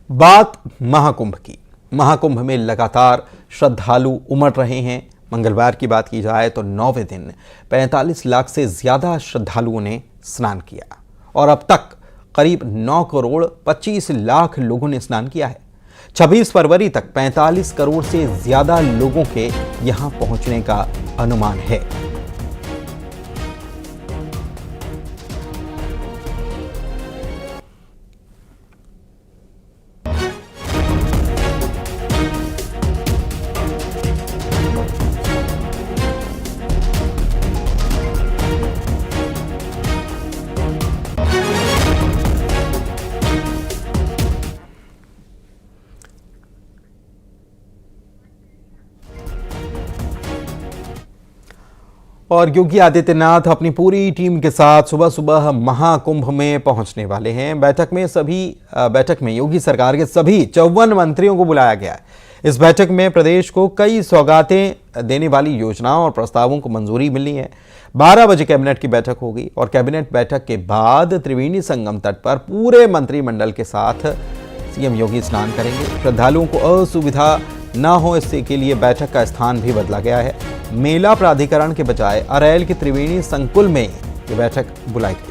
बात महाकुंभ की। महाकुंभ में लगातार श्रद्धालु उमड़ रहे हैं। मंगलवार की बात की जाए तो 9वें दिन 45 लाख से ज्यादा श्रद्धालुओं ने स्नान किया और अब तक करीब 9 करोड़ 25 लाख लोगों ने स्नान किया है। 26 फरवरी तक 45 करोड़ से ज्यादा लोगों के यहां पहुंचने का अनुमान है। और योगी आदित्यनाथ अपनी पूरी टीम के साथ सुबह सुबह महाकुंभ में पहुंचने वाले हैं। बैठक में योगी सरकार के सभी 54 मंत्रियों को बुलाया गया है। इस बैठक में प्रदेश को कई सौगातें देने वाली योजनाओं और प्रस्तावों को मंजूरी मिलनी है। 12 बजे कैबिनेट की बैठक होगी और कैबिनेट बैठक के बाद त्रिवेणी संगम तट पर पूरे मंत्रिमंडल के साथ सीएम योगी स्नान करेंगे। श्रद्धालुओं को असुविधा न हो इसके के लिए बैठक का स्थान भी बदला गया है। मेला प्राधिकरण के बजाय अरैल के त्रिवेणी संकुल में ये बैठक बुलाई गई है।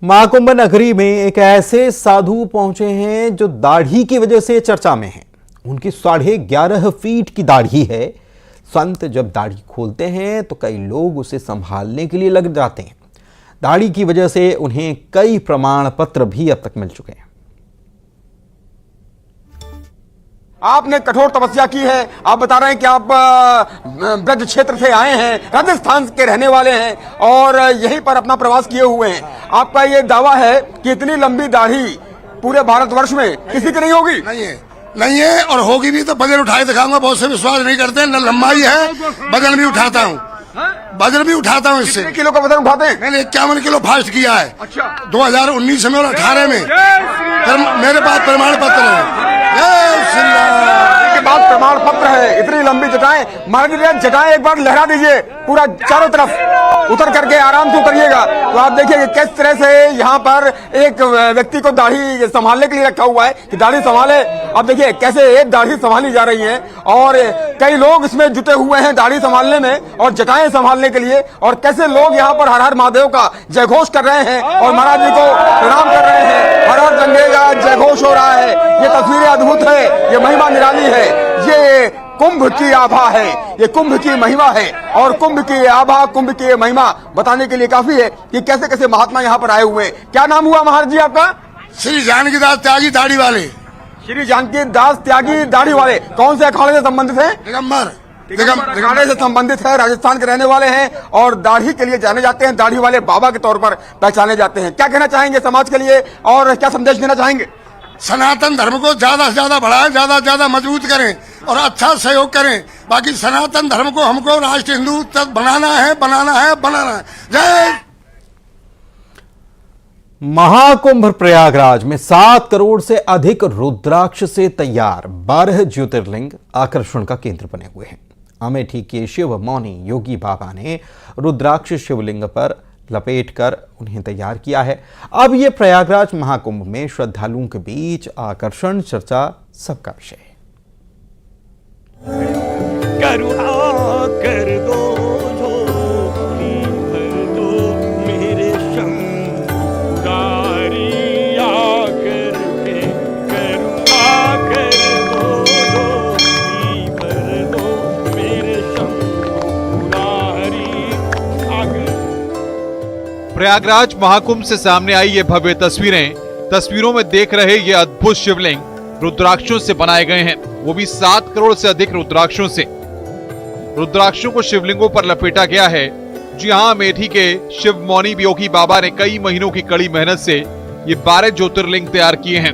महाकुंभ नगरी में एक ऐसे साधु पहुंचे हैं जो दाढ़ी की वजह से चर्चा में हैं। उनकी 11.5 फीट की दाढ़ी है। संत जब दाढ़ी खोलते हैं तो कई लोग उसे संभालने के लिए लग जाते हैं। दाढ़ी की वजह से उन्हें कई प्रमाण पत्र भी अब तक मिल चुके हैं। आपने कठोर तपस्या की है। आप बता रहे हैं कि आप ब्रज क्षेत्र से आए हैं, राजस्थान के रहने वाले हैं और यहीं पर अपना प्रवास किए हुए हैं। आपका ये दावा है कि इतनी लंबी दाढ़ी पूरे भारतवर्ष में किसी की नहीं होगी। नहीं है और होगी भी तो वजन उठाए दिखाऊंगा। बहुत से विश्वास नहीं करते। न लंबाई है, वजन भी उठाता हूँ। वजन भी उठाता हूँ। इससे कितने किलो का वजन उठाते हैं? मैंने 51 किलो फास्ट किया है। अच्छा। 2019 में और 18 में मेरे पास प्रमाण पत्र है। के बाद प्रमाण पत्र है। इतनी लंबी जटाएं, महाराज जटाएं एक बार लहरा दीजिए पूरा चारों तरफ, उतर करके आराम से उतरिएगा। तो आप देखिए कि किस तरह से यहाँ पर एक व्यक्ति को दाढ़ी संभालने के लिए रखा हुआ है कि दाढ़ी संभाले। आप देखिए कैसे एक दाढ़ी संभाली जा रही है और कई लोग इसमें जुटे हुए हैं दाढ़ी संभालने में और जटाएं संभालने के लिए। और कैसे लोग यहाँ पर हर हर महादेव का जयघोष कर रहे हैं और महाराज जी को प्रणाम कर रहे हैं। हर हर गंगे का जयघोष हो रहा है। ये तस्वीरें अद्भुत है, ये महिमा निराली है। ये कुंभ की आभा है, ये कुंभ की महिमा है और कुंभ की आभा, कुंभ की महिमा बताने के लिए काफी है कि कैसे कैसे महात्मा यहाँ पर आए हुए हैं। क्या नाम हुआ महाराज जी आपका? श्री जानकी दास त्यागी दाढ़ी वाले। श्री जानकी दास त्यागी दाढ़ी वाले कौन से अखाड़े से संबंधित है? दिगंबर अखाड़े से संबंधित है। राजस्थान के रहने वाले हैं और दाढ़ी के लिए जाने जाते हैं। दाढ़ी वाले बाबा के तौर पर पहचाने जाते हैं। क्या कहना चाहेंगे समाज के लिए और क्या संदेश देना चाहेंगे? सनातन धर्म को ज्यादा से ज्यादा बढ़ाएं, ज्यादा से ज्यादा मजबूत करें और अच्छा सहयोग करें। बाकी सनातन धर्म को हमको राष्ट्र हिंदू तक बनाना है। जय। महाकुंभ प्रयागराज में 7 करोड़ से अधिक रुद्राक्ष से तैयार 12 ज्योतिर्लिंग आकर्षण का केंद्र बने हुए हैं। अमेठी के शिव मौनी योगी बाबा ने रुद्राक्ष शिवलिंग पर लपेटकर उन्हें तैयार किया है। अब ये प्रयागराज महाकुंभ में श्रद्धालुओं के बीच आकर्षण चर्चा सबका विषय है। करुणा कर दो भर दो मेरे शंगारी आकर के करुणा कर दो भर दो मेरे शंगारी आकर। प्रयागराज महाकुंभ से सामने आई ये भव्य तस्वीरों में देख रहे ये अद्भुत शिवलिंग रुद्राक्षों से बनाए गए हैं, वो भी 7 करोड़ से अधिक रुद्राक्षों से। रुद्राक्षों को शिवलिंगों पर लपेटा गया है। जी हां, अमेठी के शिव मौनी योगी बाबा ने कई महीनों की कड़ी मेहनत से ये 12 ज्योतिर्लिंग तैयार किए हैं।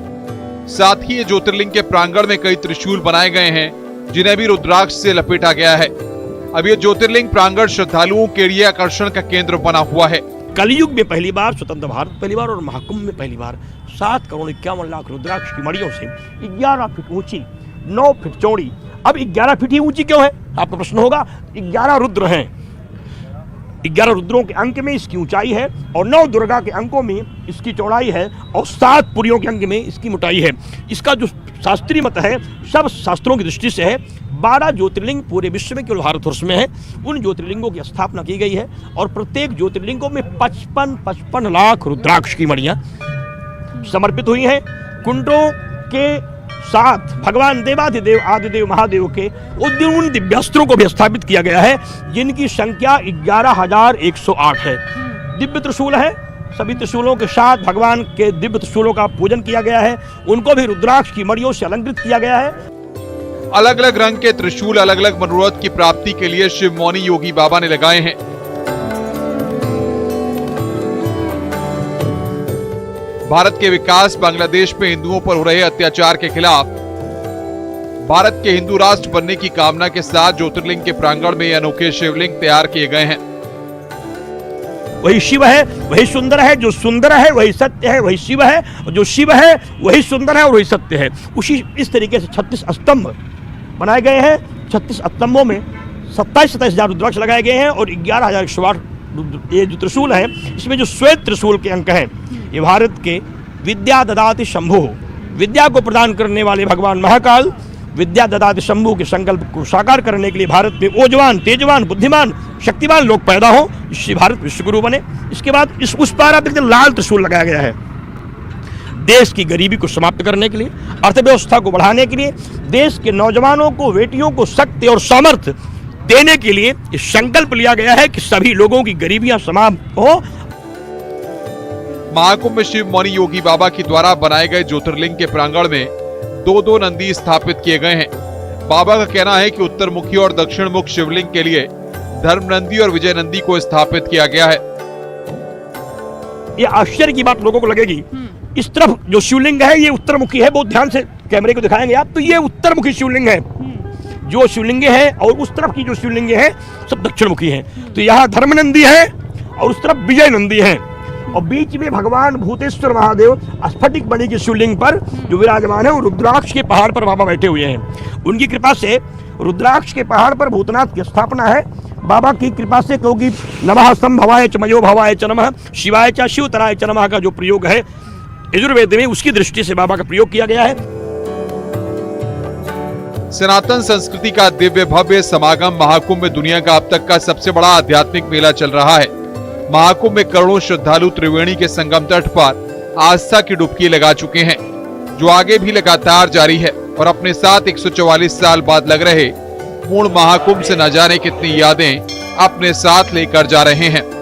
साथ ही ये ज्योतिर्लिंग के प्रांगण में कई त्रिशूल बनाए गए हैं जिन्हें भी रुद्राक्ष से लपेटा गया है। अब ये ज्योतिर्लिंग प्रांगण श्रद्धालुओं के लिए आकर्षण का केंद्र बना हुआ है। कलयुग में पहली बार, स्वतंत्र भारत पहली बार और महाकुंभ में पहली बार 7,51,00,000 रुद्राक्ष की मणियों से 11 फीट ऊंची, 9 फीट चौड़ी। अब 11 फीट ही ऊंची क्यों है, आपका प्रश्न होगा। 11 रुद्र हैं, 11 रुद्रों के अंक में इसकी ऊंचाई है और 9 दुर्गा के अंकों में इसकी चौड़ाई है और 7 पुरियों के अंक में इसकी मोटाई है। इसका जो शास्त्रीय मत है, सब शास्त्रों की दृष्टि से है, 12 ज्योतिर्लिंग पूरे विश्व में केवल भारतवर्ष में है। उन ज्योतिर्लिंगों की स्थापना की गई है और प्रत्येक ज्योतिर्लिंगों में 55 लाख रुद्राक्ष की मणियां समर्पित हुई हैं। कुंडों के साथ भगवान देवाधिदेव आदिदेव महादेव के उन दिव्यास्त्रों को भी स्थापित किया गया है, जिनकी संख्या 11,108 है। दिव्य त्रिशूल है, सभी त्रिशूलों के साथ भगवान के दिव्य त्रिशूलों का पूजन किया गया है। उनको भी रुद्राक्ष की मणियों से अलंकृत किया गया है। अलग अलग रंग के त्रिशूल अलग अलग मनोरथ की प्राप्ति के लिए शिव मौनी योगी बाबा ने लगाए हैं। भारत के विकास, बांग्लादेश में हिंदुओं पर हो रहे अत्याचार के खिलाफ भारत के हिंदू राष्ट्र बनने की कामना के साथ ज्योतिर्लिंग के प्रांगण में अनोखे शिवलिंग तैयार किए गए हैं। वही शिव है, वही सुंदर है, जो सुंदर है वही सत्य है, वही शिव है, और जो शिव है वही सुंदर है और वही सत्य है। उसी इस तरीके से 36 स्तंभ बनाए गए हैं। 36 स्तंभों में 27,000 रुद्राक्ष लगाए गए हैं और 11,108 ये जो त्रिशूल है, इसमें जो श्वेत त्रिशूल के अंक हैं, ये भारत के विद्या ददाति शंभु, विद्या को प्रदान करने वाले भगवान महाकाल विद्या ददाति शंभु के संकल्प को साकार करने के लिए भारत में ओजवान, तेजवान, बुद्धिमान, शक्तिवान लोग पैदा हो, इससे भारत विश्वगुरु बने। इसके बाद उस पार आप देखते लाल त्रिशूल लगाया गया है, देश की गरीबी को समाप्त करने के लिए, अर्थव्यवस्था को बढ़ाने के लिए, देश के नौजवानों को, बेटियों को शक्ति और सामर्थ्य देने के लिए ये संकल्प लिया गया है कि सभी लोगों की गरीबियां समाप्त हो। महाकुंभ में शिव मौनी योगी बाबा के द्वारा बनाए गए ज्योतिर्लिंग के प्रांगण में 2-2 नंदी स्थापित किए गए हैं। बाबा का कहना है कि उत्तर मुखी और दक्षिण मुख शिवलिंग के लिए धर्म नंदी और विजय नंदी को स्थापित किया गया है। ये आश्चर्य की बात लोगों को लगेगी, इस तरफ जो शिवलिंग है ये उत्तर मुखी है, बहुत ध्यान से कैमरे को दिखाएंगे आप, तो ये उत्तर मुखी शिवलिंग है। जो शिवलिंगे हैं और उस तरफ की जो शिवलिंगे हैं सब दक्षिण मुखी हैं। तो यहाँ धर्म नंदी है और उस तरफ विजय नंदी है और बीच में भगवान भूतेश्वर महादेव स्फटिक मणि की शिवलिंग पर जो विराजमान है, वो रुद्राक्ष के पहाड़ पर बाबा बैठे हुए हैं। उनकी कृपा से रुद्राक्ष के पहाड़ पर भूतनाथ की स्थापना है बाबा की कृपा से, क्योंकि नमः संभवाय च मयो भवाय च नमः शिवाय च शिवतराय च नमः का जो प्रयोग है यजुर्वेद में, उसकी दृष्टि से बाबा का प्रयोग किया गया है। सनातन संस्कृति का दिव्य भव्य समागम महाकुंभ में दुनिया का अब तक का सबसे बड़ा आध्यात्मिक मेला चल रहा है। महाकुंभ में करोड़ों श्रद्धालु त्रिवेणी के संगम तट पर आस्था की डुबकी लगा चुके हैं, जो आगे भी लगातार जारी है और अपने साथ 144 साल बाद लग रहे पूर्ण महाकुंभ से न जाने कितनी यादें अपने साथ लेकर जा रहे हैं।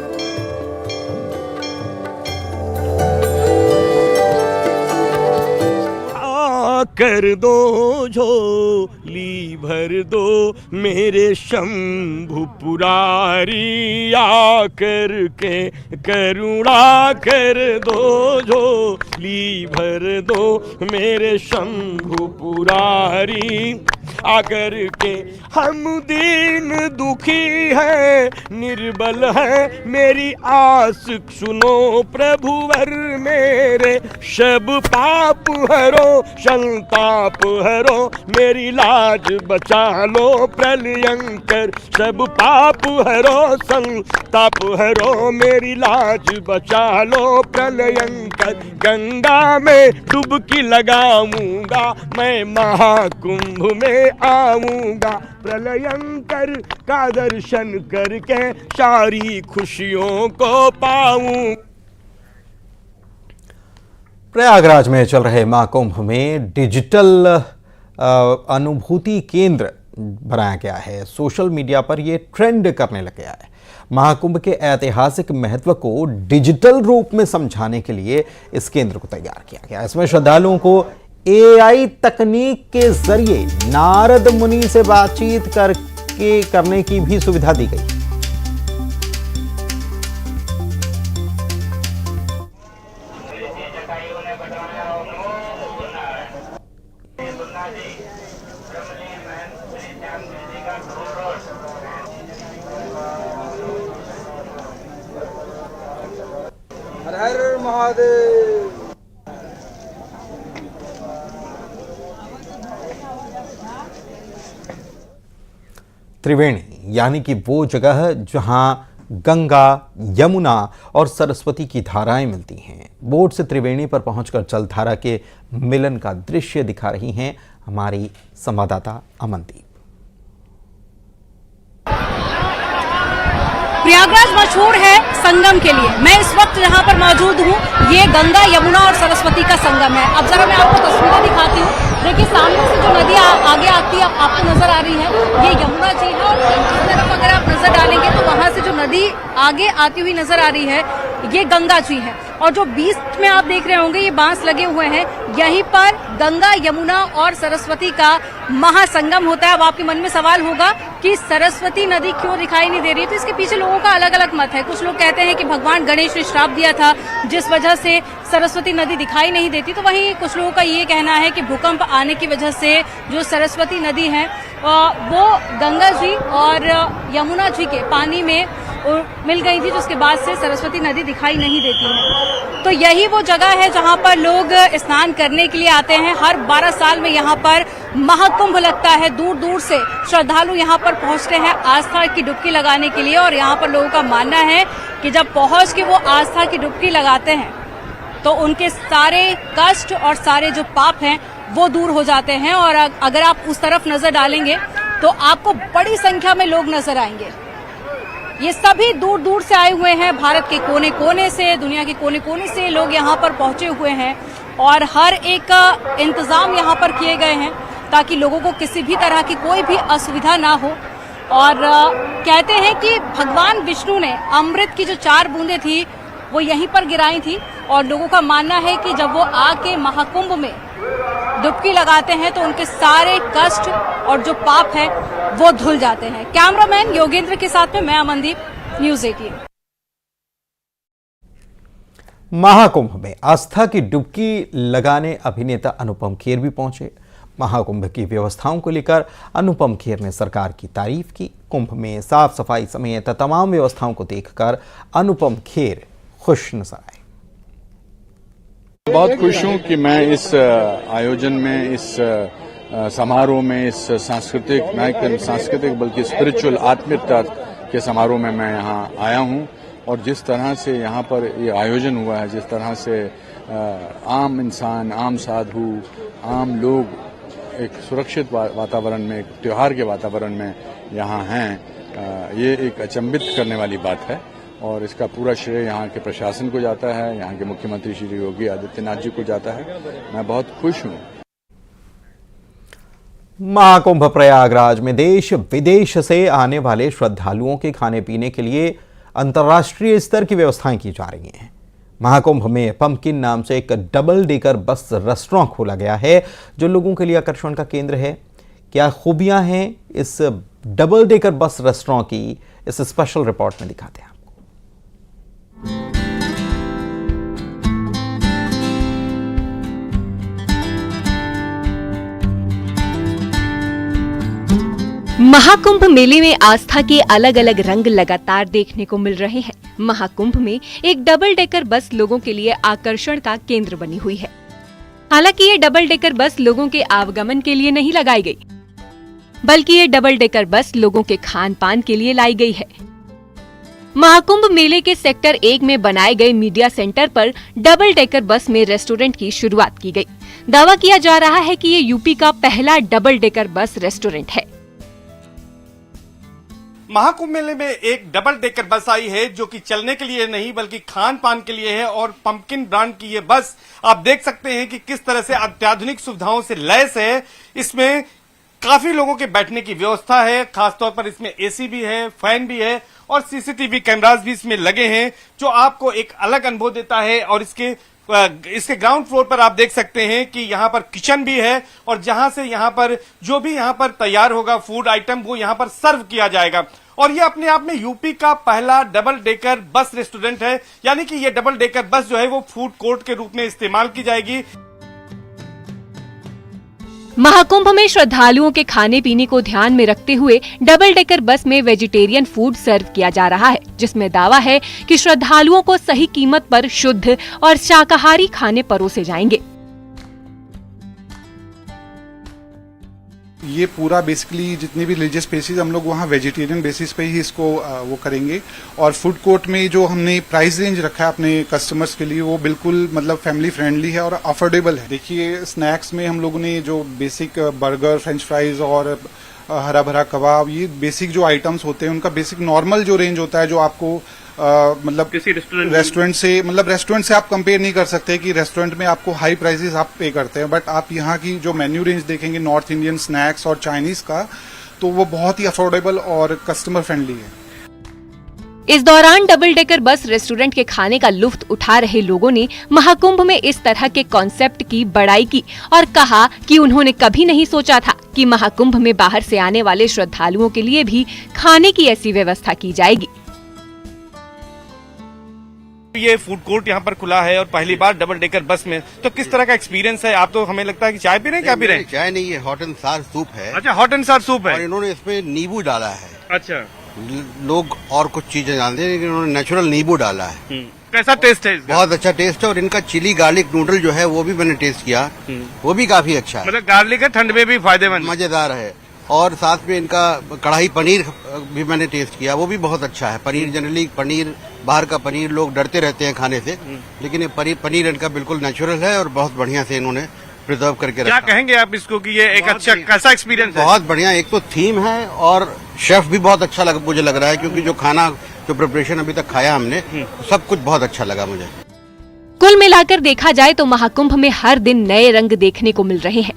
कर दो झोली भर दो मेरे शंभु पुरारी, आकर के करुणा कर दो झोली भर दो मेरे शंभु पुरारी, आकर के हम दीन दुखी है निर्बल है, मेरी आस सुनो प्रभुवर मेरे, सब पाप हरो संताप हरो, मेरी लाज बचा लो प्रलयंकर, सब पाप हरो संताप हरो, मेरी लाज बचा लो प्रलयंकर, गंगा में डुबकी लगाऊंगा मैं महाकुंभ में आऊंगा, प्रलयंकर का दर्शन करके सारी खुशियों को पाऊं। प्रयागराज में चल रहे महाकुंभ में डिजिटल अनुभूति केंद्र बनाया गया है। सोशल मीडिया पर यह ट्रेंड करने लग गया है। महाकुंभ के ऐतिहासिक महत्व को डिजिटल रूप में समझाने के लिए इस केंद्र को तैयार किया गया। इसमें श्रद्धालुओं को AI तकनीक के जरिए नारद मुनि से बातचीत करने की भी सुविधा दी गई। त्रिवेणी यानी कि वो जगह जहां गंगा, यमुना और सरस्वती की धाराएं मिलती हैं। बोट से त्रिवेणी पर पहुंचकर जलधारा के मिलन का दृश्य दिखा रही हैं हमारी संवाददाता अमनदीप। प्रयागराज मशहूर है संगम के लिए। मैं इस वक्त जहां पर मौजूद हूं, ये गंगा, यमुना और सरस्वती का संगम है। अब जरा मैं आपको तस्वीरें दिखाती हूँ। देखिए सामने से जो नदी आगे आती है आपको नजर आ रही है, ये यमुना जी है। और इस तरफ अगर आप नजर डालेंगे तो वहां से जो नदी आगे आती हुई नजर आ रही है, ये गंगा जी है। और जो बीच में आप देख रहे होंगे ये बांस लगे हुए हैं, यहीं पर गंगा, यमुना और सरस्वती का महासंगम होता है। अब आपके मन में सवाल होगा कि सरस्वती नदी क्यों दिखाई नहीं दे रही है, तो इसके पीछे लोगों का अलग अलग मत है। कुछ लोग कहते हैं कि भगवान गणेश ने श्राप दिया था जिस वजह से सरस्वती नदी दिखाई नहीं देती, तो वहीं कुछ लोगों का ये कहना है कि भूकंप आने की वजह से जो सरस्वती नदी है वो गंगा जी और यमुना जी के पानी में मिल गई थी, जिसके बाद से सरस्वती नदी दिखाई नहीं देती है। तो यही वो जगह है जहां पर लोग स्नान करने के लिए आते हैं। हर 12 साल में यहाँ पर महाकुंभ लगता है। दूर दूर से श्रद्धालु यहाँ पर पहुंचते हैं आस्था की डुबकी लगाने के लिए। और यहाँ पर लोगों का मानना है कि जब पहुंच के वो आस्था की डुबकी लगाते हैं तो उनके सारे कष्ट और सारे जो पाप हैं वो दूर हो जाते हैं। और अगर आप उस तरफ नजर डालेंगे तो आपको बड़ी संख्या में लोग नजर आएंगे। ये सभी दूर दूर से आए हुए हैं, भारत के कोने कोने से, दुनिया के कोने कोने से लोग यहाँ पर पहुंचे हुए हैं। और हर एक इंतजाम यहाँ पर किए गए हैं ताकि लोगों को किसी भी तरह की कोई भी असुविधा ना हो। और कहते हैं कि भगवान विष्णु ने अमृत की जो 4 बूंदें थी वो यहीं पर गिराई थी। और लोगों का मानना है कि जब वो आके महाकुंभ में डुबकी लगाते हैं तो उनके सारे कष्ट और जो पाप है वो धुल जाते हैं। कैमरामैन योगेंद्र के साथ में मैं अमनदीप, न्यूज़ 18। महाकुंभ में आस्था की डुबकी लगाने अभिनेता अनुपम खेर भी पहुंचे। महाकुंभ की व्यवस्थाओं को लेकर अनुपम खेर ने सरकार की तारीफ की। कुंभ में साफ सफाई समेत तमाम व्यवस्थाओं को देखकर अनुपम खेर खुश नजर आए। बहुत खुश हूं कि मैं इस आयोजन में, इस समारोह में, इस सांस्कृतिक बल्कि स्पिरिचुअल आत्मीयता के समारोह में मैं यहाँ आया हूँ। और जिस तरह से यहाँ पर ये आयोजन हुआ है, जिस तरह से आम इंसान, आम साधु, आम लोग एक सुरक्षित वातावरण में, एक त्योहार के वातावरण में यहाँ हैं, ये एक अचंभित करने वाली बात है। और इसका पूरा श्रेय यहाँ के प्रशासन को जाता है, यहाँ के मुख्यमंत्री श्री योगी आदित्यनाथ जी को जाता है। मैं बहुत खुश हूँ। महाकुंभ प्रयागराज में देश विदेश से आने वाले श्रद्धालुओं के खाने पीने के लिए अंतर्राष्ट्रीय स्तर की व्यवस्थाएं की जा रही हैं। महाकुंभ में पंपकिन नाम से एक डबल डेकर बस रेस्टोरेंट खोला गया है जो लोगों के लिए आकर्षण का केंद्र है। क्या खूबियां हैं इस डबल डेकर बस रेस्टोरेंट की, इस स्पेशल रिपोर्ट में दिखाते हैं। महाकुंभ मेले में आस्था के अलग अलग रंग लगातार देखने को मिल रहे हैं। महाकुंभ में एक डबल डेकर बस लोगों के लिए आकर्षण का केंद्र बनी हुई है। हालांकि ये डबल डेकर बस लोगों के आवागमन के लिए नहीं लगाई गई, बल्कि ये डबल डेकर बस लोगों के खान पान के लिए लाई गई है। महाकुंभ मेले के सेक्टर 1 में बनाए गए मीडिया सेंटर पर डबल डेकर बस में रेस्टोरेंट की शुरुआत की गई। दावा किया जा रहा है कि ये यूपी का पहला डबल डेकर बस रेस्टोरेंट है। महाकुंभ मेले में एक डबल डेकर बस आई है जो कि चलने के लिए नहीं बल्कि खान पान के लिए है। और पंपकिन ब्रांड की ये बस आप देख सकते हैं कि किस तरह से अत्याधुनिक सुविधाओं से लैस है। इसमें काफी लोगों के बैठने की व्यवस्था है, खासतौर पर इसमें एसी भी है, फैन भी है और सीसीटीवी कैमरास भी इसमें लगे हैं जो आपको एक अलग अनुभव देता है। और इसके ग्राउंड फ्लोर पर आप देख सकते हैं कि यहाँ पर किचन भी है और जहां से यहाँ पर जो भी यहाँ पर तैयार होगा फूड आइटम वो यहाँ पर सर्व किया जाएगा। और ये अपने आप में यूपी का पहला डबल डेकर बस रेस्टोरेंट है, यानी कि ये डबल डेकर बस जो है वो फूड कोर्ट के रूप में इस्तेमाल की जाएगी। महाकुंभ में श्रद्धालुओं के खाने पीने को ध्यान में रखते हुए डबल डेकर बस में वेजिटेरियन फूड सर्व किया जा रहा है, जिसमें दावा है कि श्रद्धालुओं को सही कीमत पर शुद्ध और शाकाहारी खाने परोसे जाएंगे। ये पूरा बेसिकली जितनी भी रिलीजियस प्लेसेस हम लोग वहाँ वेजिटेरियन बेसिस पे ही इसको वो करेंगे। और फूड कोर्ट में जो हमने प्राइस रेंज रखा है अपने कस्टमर्स के लिए वो बिल्कुल मतलब फैमिली फ्रेंडली है और अफोर्डेबल है। देखिए स्नैक्स में हम लोगों ने जो बेसिक बर्गर, फ्रेंच फ्राइज और हरा भरा कबाब, ये बेसिक जो आइटम्स होते हैं उनका बेसिक नॉर्मल जो रेंज होता है जो आपको मतलब किसी रेस्टोरेंट से आप कंपेयर नहीं कर सकते कि रेस्टोरेंट में आपको हाई प्राइसेस आप पे करते हैं, बट आप यहाँ की जो मेन्यू रेंज देखेंगे नॉर्थ इंडियन स्नैक्स और चाइनीज का, तो वो बहुत ही अफोर्डेबल और कस्टमर फ्रेंडली है। इस दौरान डबल डेकर बस रेस्टोरेंट के खाने का लुत्फ उठा रहे लोगों ने महाकुंभ में इस तरह के कॉन्सेप्ट की बड़ाई की और कहा कि उन्होंने कभी नहीं सोचा था कि महाकुंभ में बाहर से आने वाले श्रद्धालुओं के लिए भी खाने की ऐसी व्यवस्था की जाएगी। ये फूड कोर्ट यहाँ पर खुला है और पहली बार डबल डेकर बस में, तो किस तरह का एक्सपीरियंस है? आप तो हमें लगता है कि चाय पी रहे हैं, क्या पी रहे हैं? चाय नहीं है, हॉट एंड सार सूप है। अच्छा, हॉट एंड सार सूप है और इन्होंने इसमें नींबू डाला है। अच्छा, लोग और कुछ चीजें जानते हैं लेकिन इन्होंने नेचुरल नींबू डाला है। कैसा टेस्ट है इसका? बहुत अच्छा टेस्ट है और इनका चिली गार्लिक नूडल जो है वो भी मैंने टेस्ट किया, वो भी काफी अच्छा है। मतलब गार्लिक है, ठंड में भी फायदेमंद, मजेदार है। और साथ में इनका कढ़ाई पनीर भी मैंने टेस्ट किया, वो भी बहुत अच्छा है। पनीर जनरली बाहर का पनीर लोग डरते रहते हैं खाने से, लेकिन ये पनीर इनका बिल्कुल नेचुरल है और बहुत बढ़िया से इन्होंने प्रिजर्व करके रखा। क्या कहेंगे आप इसको कि ये एक अच्छा कैसा एक्सपीरियंस है? बहुत बढ़िया। एक तो थीम है और शेफ भी बहुत अच्छा मुझे लग रहा है, क्योंकि जो खाना जो प्रिपरेशन अभी तक खाया हमने सब कुछ बहुत अच्छा लगा मुझे। कुल मिलाकर देखा जाए तो महाकुंभ में हर दिन नए रंग देखने को मिल रहे हैं।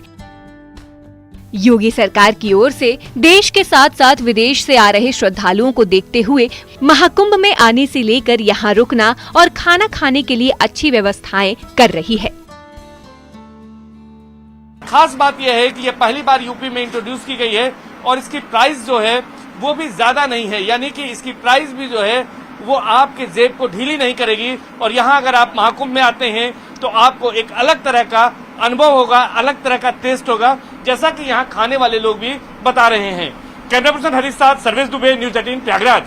योगी सरकार की ओर से देश के साथ साथ विदेश से आ रहे श्रद्धालुओं को देखते हुए महाकुंभ में आने से लेकर यहाँ रुकना और खाना खाने के लिए अच्छी व्यवस्थाएं कर रही है। खास बात यह है कि ये पहली बार यूपी में इंट्रोड्यूस की गई है और इसकी प्राइस जो है वो भी ज्यादा नहीं है, यानी कि इसकी प्राइस भी जो है वो आपके जेब को ढीली नहीं करेगी। और यहाँ अगर आप महाकुंभ में आते हैं तो आपको एक अलग तरह का अनुभव होगा, अलग तरह का टेस्ट होगा, जैसा कि यहाँ खाने वाले लोग भी बता रहे हैं। कैमरा पर्सन हरीश साथ, सर्वेश दुबे, न्यूज़ 18 प्रयागराज।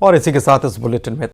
और इसी के साथ इस बुलेटिन में